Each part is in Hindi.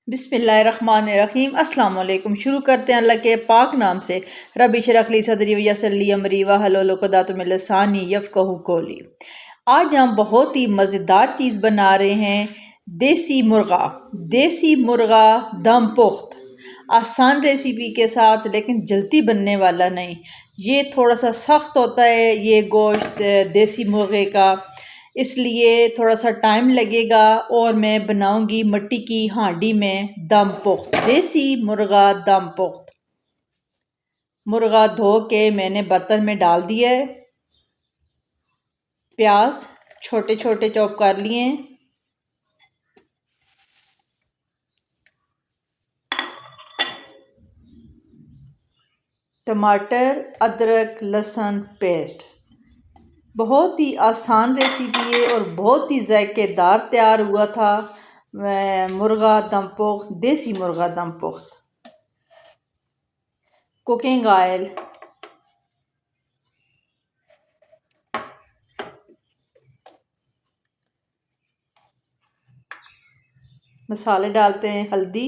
बिस्मिल्लाहिर्रहमानिर्रहीम अस्सलाम वालेकुम। शुरू करते हैं अल्लाह के पाक नाम से। रब्बि इश्रह ली सदरी व यस्सिर ली अमरी वहलुल उक़दतम मिन लिसानी यफ़क़हू क़ौली। आज हम बहुत ही मज़ेदार चीज़ बना रहे हैं, देसी मुर्गा। देसी मुर्गा दम पुख्त, आसान रेसिपी के साथ, लेकिन जल्दी बनने वाला नहीं। ये थोड़ा सा सख्त होता है ये गोश्त देसी मुर्गे का, इसलिए थोड़ा सा टाइम लगेगा। और मैं बनाऊंगी मिट्टी की हांडी में दम पुख्त, देसी मुर्गा दम पुख्त। मुर्गा धो के मैंने बर्तन में डाल दिया है। प्याज छोटे छोटे चॉप कर लिए हैं। टमाटर, अदरक, लहसुन पेस्ट। बहुत ही आसान रेसिपी है और बहुत ही जायकेदार तैयार हुआ था मुर्गा दम पुख्त, देसी मुर्गा दम पुख्त। कुकिंग ऑयल, मसाले डालते हैं। हल्दी,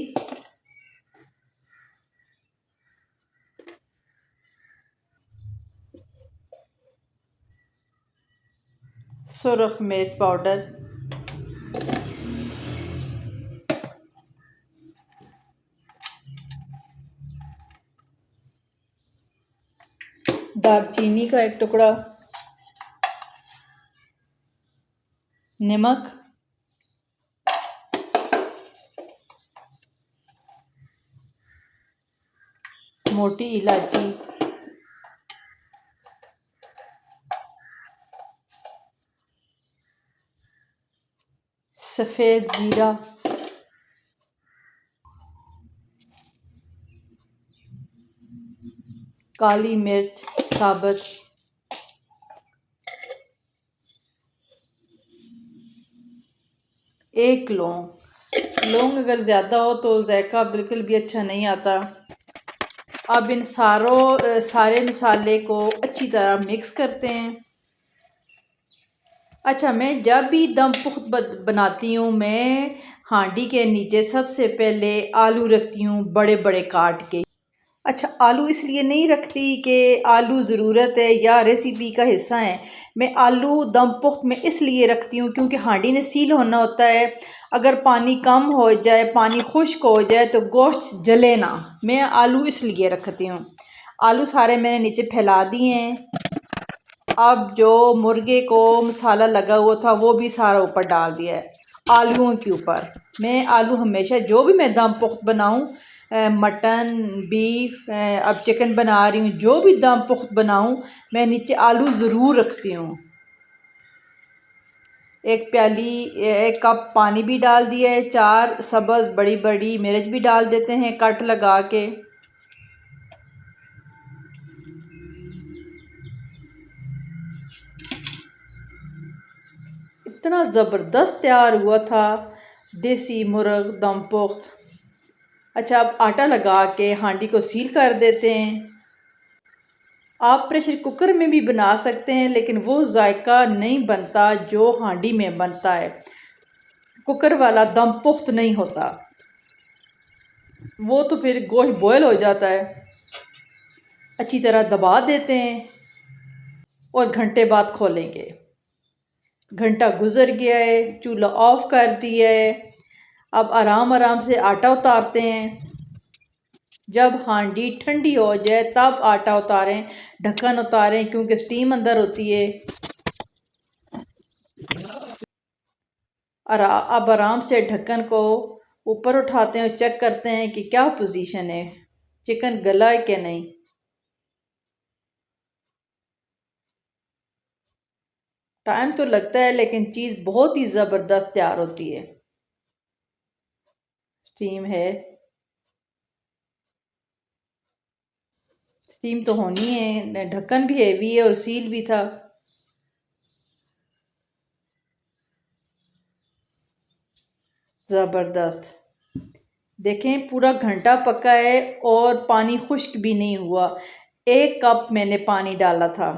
सुरख मिर्च पाउडर, दालचीनी का एक टुकड़ा, नमक, मोटी इलायची, सफ़ेद ज़ीरा, काली मिर्च साबुत, एक लौंग। लौंग अगर ज़्यादा हो तो जायका बिल्कुल भी अच्छा नहीं आता। अब इन सारे मसाले को अच्छी तरह मिक्स करते हैं। अच्छा, मैं जब भी दम पुख्त बनाती हूँ, मैं हांडी के नीचे सबसे पहले आलू रखती हूँ, बड़े बड़े काट के। अच्छा, आलू इसलिए नहीं रखती कि आलू ज़रूरत है या रेसिपी का हिस्सा है। मैं आलू दम पुख्त में इसलिए रखती हूँ क्योंकि हांडी ने सील होना होता है। अगर पानी कम हो जाए, पानी खुश्क हो जाए तो गोश्त जले ना। मैं आलू इसलिए रखती हूँ। आलू सारे मैंने नीचे फैला दिए हैं। अब जो मुर्गे को मसाला लगा हुआ था वो भी सारा ऊपर डाल दिया है आलूओं के ऊपर। मैं आलू हमेशा जो भी मैं दम पुख्त बनाऊँ, मटन, बीफ, अब चिकन बना रही हूँ, जो भी दम पुख्त बनाऊँ, मैं नीचे आलू ज़रूर रखती हूँ। एक कप पानी भी डाल दिया है। 4 सब्ज़ बड़ी बड़ी मिर्च भी डाल देते हैं कट लगा के। इतना ज़बरदस्त तैयार हुआ था देसी मुर्ग दम पुख्त। अच्छा, अब आटा लगा के हांडी को सील कर देते हैं। आप प्रेशर कुकर में भी बना सकते हैं, लेकिन वो जायका नहीं बनता जो हांडी में बनता है। कुकर वाला दम पुख्त नहीं होता, वो तो फिर गोश्त बॉयल हो जाता है। अच्छी तरह दबा देते हैं और घंटे बाद खोलेंगे। घंटा गुजर गया है, चूल्हा ऑफ कर दिया है। अब आराम आराम से आटा उतारते हैं। जब हांडी ठंडी हो जाए तब आटा उतारें, ढक्कन उतारें क्योंकि स्टीम अंदर होती है। और अब आराम से ढक्कन को ऊपर उठाते हैं और चेक करते हैं कि क्या पोजीशन है, चिकन गला है कि नहीं। टाइम तो लगता है लेकिन चीज़ बहुत ही ज़बरदस्त तैयार होती है। स्टीम है, स्टीम तो होनी है। ढक्कन भी हैवी है और सील भी था। ज़बरदस्त, देखें पूरा घंटा पका है और पानी खुश्क भी नहीं हुआ। 1 कप मैंने पानी डाला था।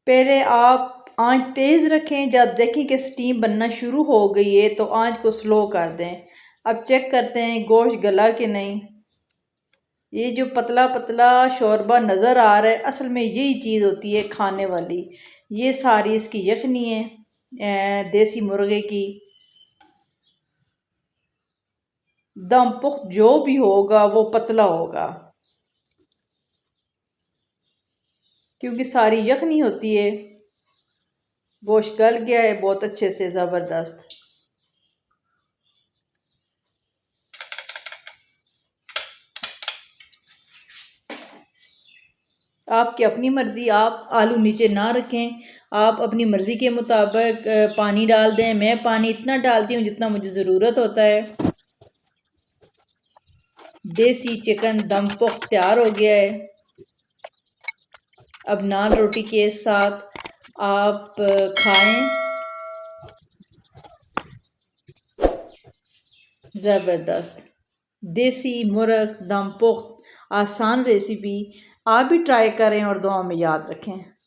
पहले आप आंच तेज़ रखें। जब देखें कि स्टीम बनना शुरू हो गई है तो आंच को स्लो कर दें। अब चेक करते हैं गोश्त गला कि नहीं। ये जो पतला पतला शोरबा नज़र आ रहा है, असल में यही चीज़ होती है खाने वाली। ये सारी इसकी यखनी है देसी मुर्गे की। दम पुख्त जो भी होगा वो पतला होगा, क्योंकि सारी यखनी होती है। गोश्त गल गया है बहुत अच्छे से, ज़बरदस्त। आपकी अपनी मर्ज़ी, आप आलू नीचे ना रखें। आप अपनी मर्ज़ी के मुताबिक पानी डाल दें। मैं पानी इतना डालती हूँ जितना मुझे ज़रूरत होता है। देसी चिकन दम पुख्त तैयार हो गया है। अब नान रोटी के साथ आप खाएं। ज़बरदस्त देसी मुर्ग दम पुख्त, आसान रेसिपी। आप भी ट्राई करें और दुआ में याद रखें।